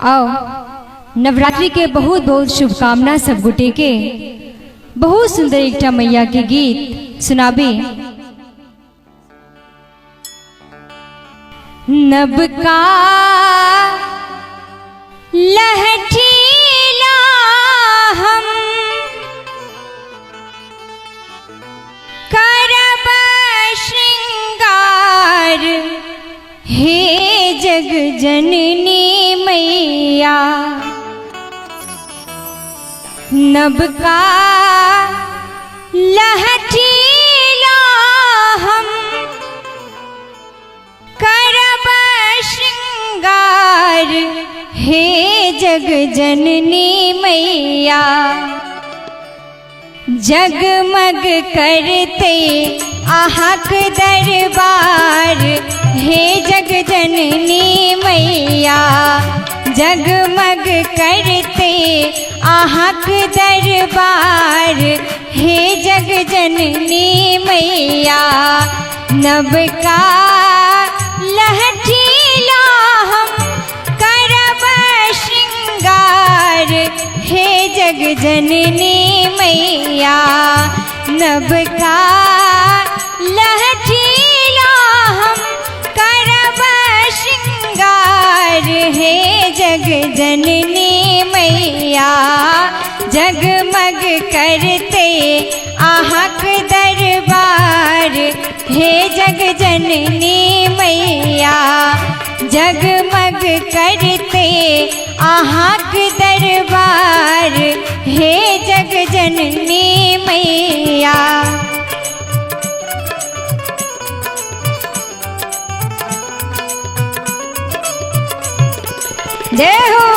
आओ नवरात्रि के बहुत बहुत शुभकामना सब गुटे के। बहुत सुंदर एकटा मैया के गीत सुनाबे। नब का लहठीला हम करब श्रृंगार, हे जग जननी मैया। नब का लहठीला हम करब श्रृंगार, हे जग जननी मैया। जगमग करते आहक दरबार, हे जग जननी मैया। जगमग करते आहक दरबार, हे जग जननी मैया। नब का लहठीला हम करब श्रृंगार, हे जग जननी मैया। नब का लहठीला हम करब श्रृंगार, हे जग जननी मैया। जगमग करते आहक दरबार, हे जग जननी मैया। जगमग करते आहक दरबार, हे जग जननी मैया। जय हो।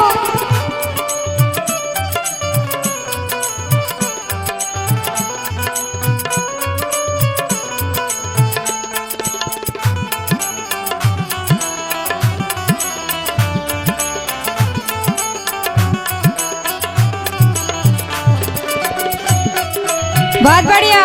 बहुत बढ़िया।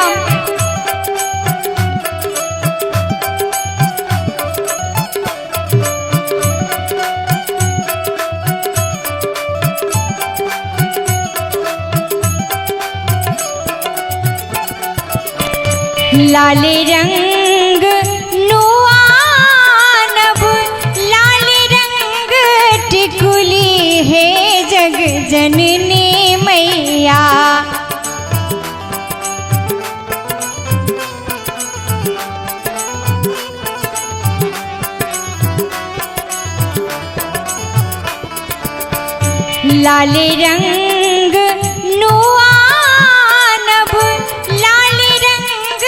लाल रंग नुआनब, लाल रंग टिकुली, हे जग जननी मैया। लाल रंग नुआनब, लाल रंग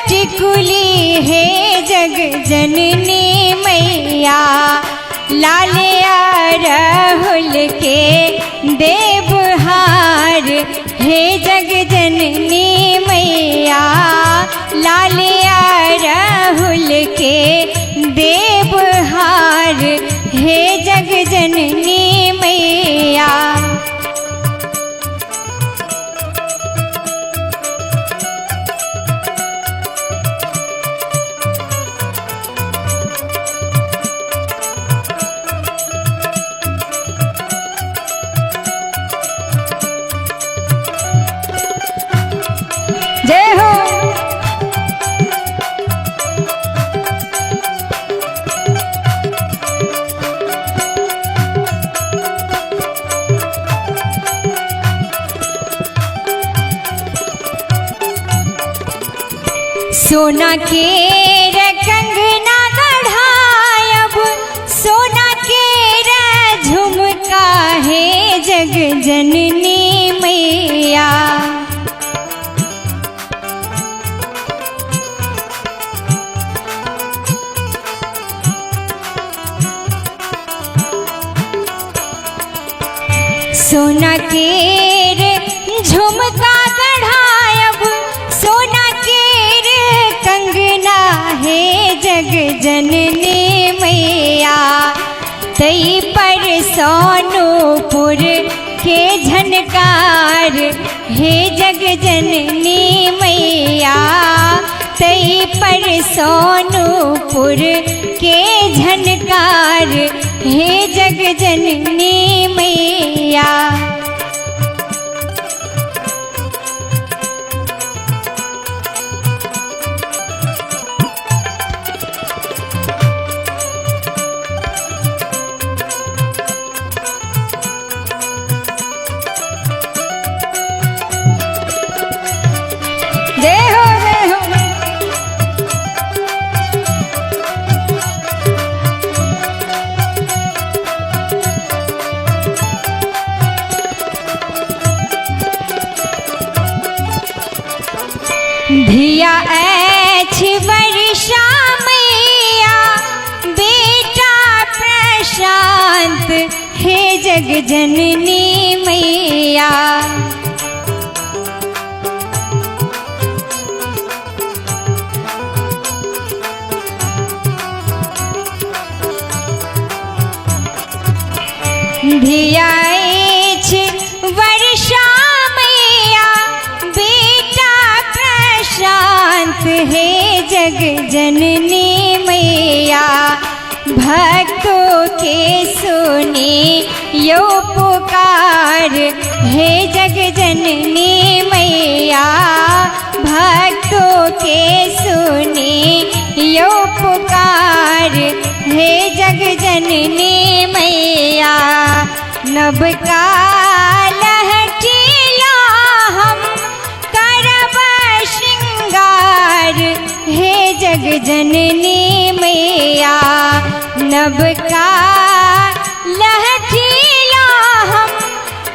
टिकुली, हे जग जननी मैया। लाल अड़हुल के देवहार, हे जग जननी मैया। लाल अड़हुल के देवहार, हे जग जननी मैया। जय हो। सोना के कंगना गढ़ायब, सोना के झुमका, हे जग जननी मैया। सोना के झुमका गढ़ायब, सोना के कंगना, हे जग जननी मैया। तई पर सोनपुर के झनकार, हे जग जननी मैया। तई पर सोनपुर के झनकार, हे जग जननी धिया ऐछ वर्षा मैया बेटा प्रशांत हे जग जननी मैया। धिया ऐछ वर्षा मैया बेटा प्रशांत हे जग जननी मैया। भक्तों के सुने यो पुकार हे जग जननी मैया। भक्तों के सुने यो पुकार हे जग जननी मैया। नभ का लहठीला हम करब श्रृंगार हे जग जननी मैया। नभ का लहठीला हम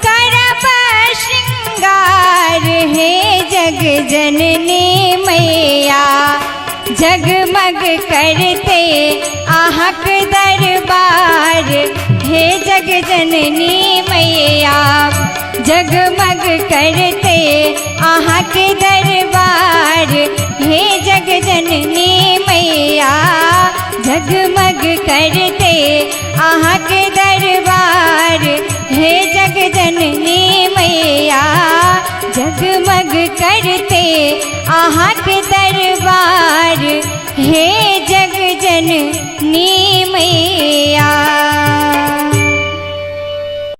करब श्रृंगार हे जग जननी मैया। जगमग करते आहक दरबार हे जग जननी मैया। जगमग करते आहक दरबार